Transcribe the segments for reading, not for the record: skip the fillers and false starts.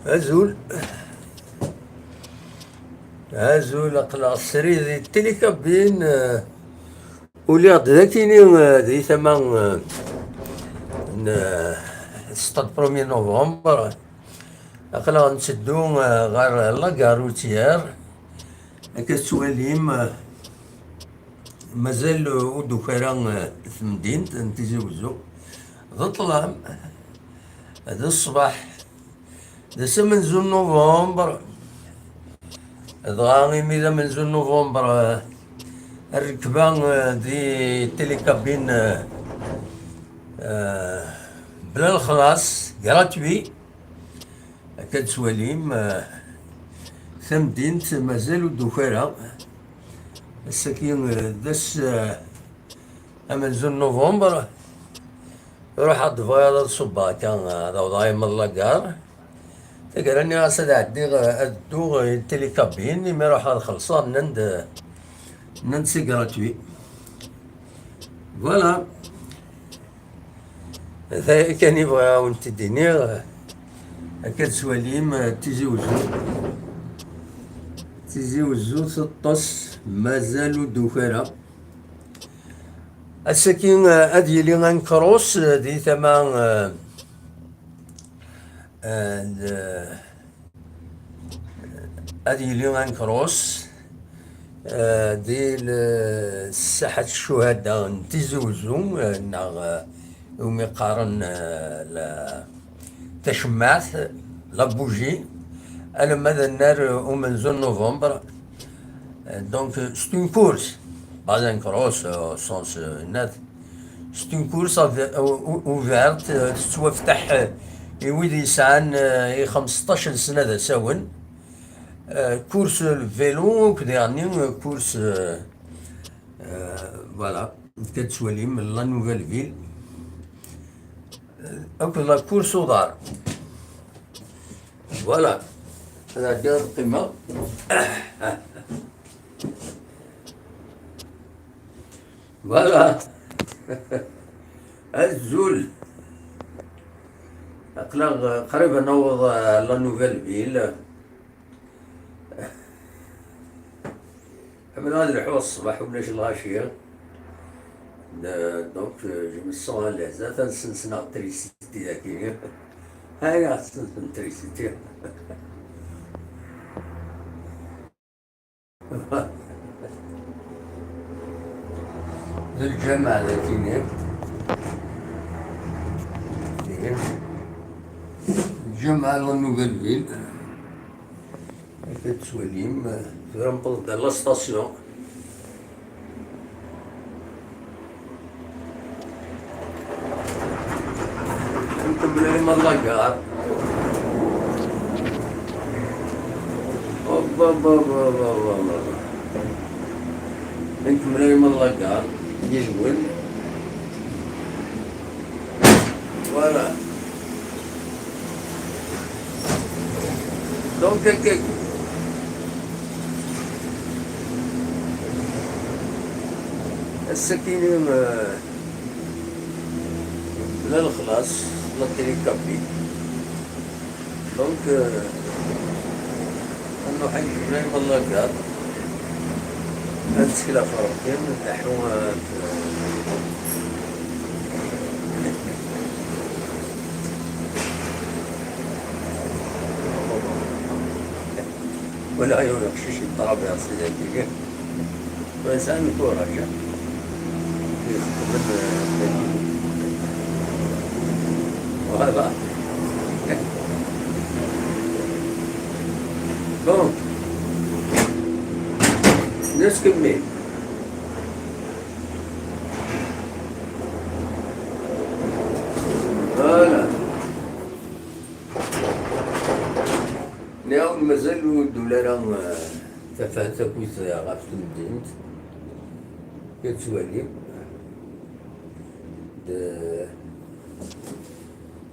Azul, azul aql-aɣ srid deg télé-cabine uliɣ-d dakini deg tama n Stade 1er Novembre. Aql-aɣ nteddu ɣer لاكار روتيير. Akka tettwalim mazal ur d-ukara temdint n Tizi Uzzu. D ṭṭlam, d ṣṣbeḥ, d ass amenzu n Novembre. Dɣa imi d amenzu n Novembre الركبة دي تيليكابين بلا الخلاص غراتوي. هكا تسواليم ثمدينت مازالو دوكارا الساكين داس امازون نوفمبر. روح عاد فايض صبا كان ضايع من لاكار تقراني غاسد عدي ادو تيليكابين مي روح خلصان نند سي غراتوي. فوالا هذا كان يبغى وانت ديني هكا تسواليم تيزي وزو 16 مازالو دوكارا. الساكين ادي لي غنكروس دي ثمان ادي لي غنكروس دي ساحة الشهداء تيزي وزو ناغ يوم يقارن تشمعت لابوجي. انا ماذا النار ومنزل نوفمبر دونك ستون كورس pas un cross au sens net. C'est une course ouverte تتفتح يولي يسعن 15 سنة ذا ساون. كورس الفيلو كديرني كورس فوالا كتسوالي من لا نوفيل فيل اوك لا كورس ودار. فوالا هذا ديال القمة. فوالا الزول أقلا قريبا نوض لا نوفيل فيل. من هذا الحوى الصباح ولاش الغاشية دونك جو مي سون اليز تنسنسنا التريسيتي ذاكي. هاي تنسن التريسيتي. الجامعة ذاكيني الجامعة لا نوفيل فيل. هكا تسواليم في رمبل ديال لا ستاسيون. نكمل من لاكار. اوبا با با با با نكمل من لاكار يجول. فوالا دونك هكاك السكينة لا الخلاص لا تريكابي. دونك انه حي ابراهيم الله قال هاد السكيلة فرقين نحو ولا يخشش الطراب يا سيدي وإنسان كورة جا وهذا بون نسكمل. فوالا نعاود مازالو الدولار تفاهة كويس غاف تمدينت كتسوالي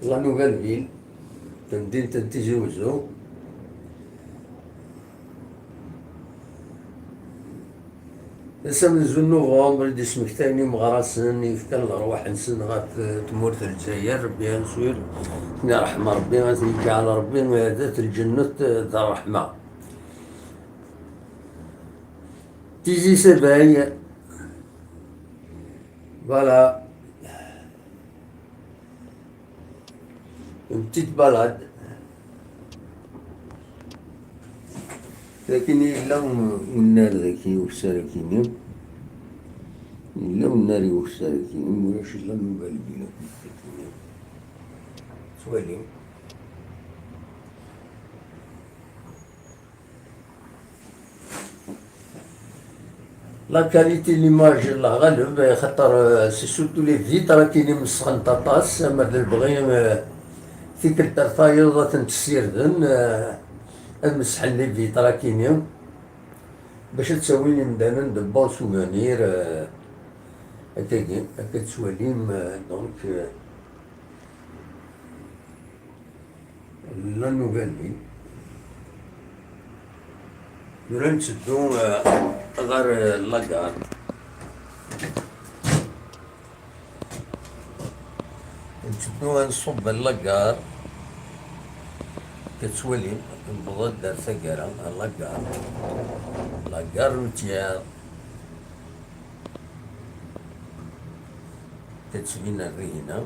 لا نوفيل فيل تمدينة تيزي وزو. لسه من زون نوفمبر دي سمكتاني مغرسن يفكر الأرواح نسن غات تمورت الجزائر ربي نسوير يا رحمة ربي غاتني على ربي ذات الجنة ذا الرحمة تيجي سباي فوالا une petite balade لكن إلا والنار ذاكي وساكيني إلا والنار وساكيني ولاش إلا من بالبينا سوالي لا كاليتي ليماج الله غالب خاطر سي سورتو لي فيترا كاينين مسخن طاطاس مرد البغي فيك الطرفايض تنتسيردن المسحن لي فيترا كاينين باش تسوي لي مدانا دو بون سوفونير هكاكي هكا تسواليم دونك لا نوفيل في نورا نتسدو غير لاكار نتسدو غنصب اللاكار كتسوالي نبغى دار ثقارة لاكار روتيار كتسوينا الرينا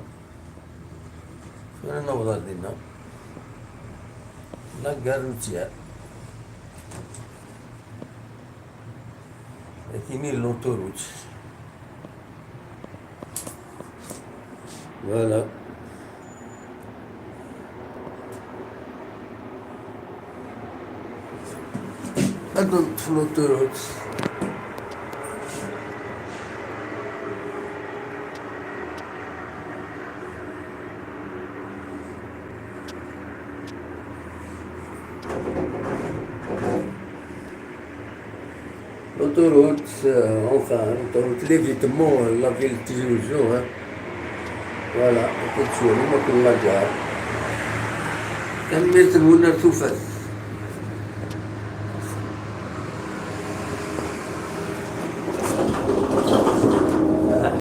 فانا نوضا دينا لاكار روتيار كاينين لونطوروت فوالا هادو في لونطوروت l'autoroute, enfin, l'autoroute l'évitement, la ville de Tijoujou, hein. Voilà, on peut tuer, on peut la gare. كملت المنى توفت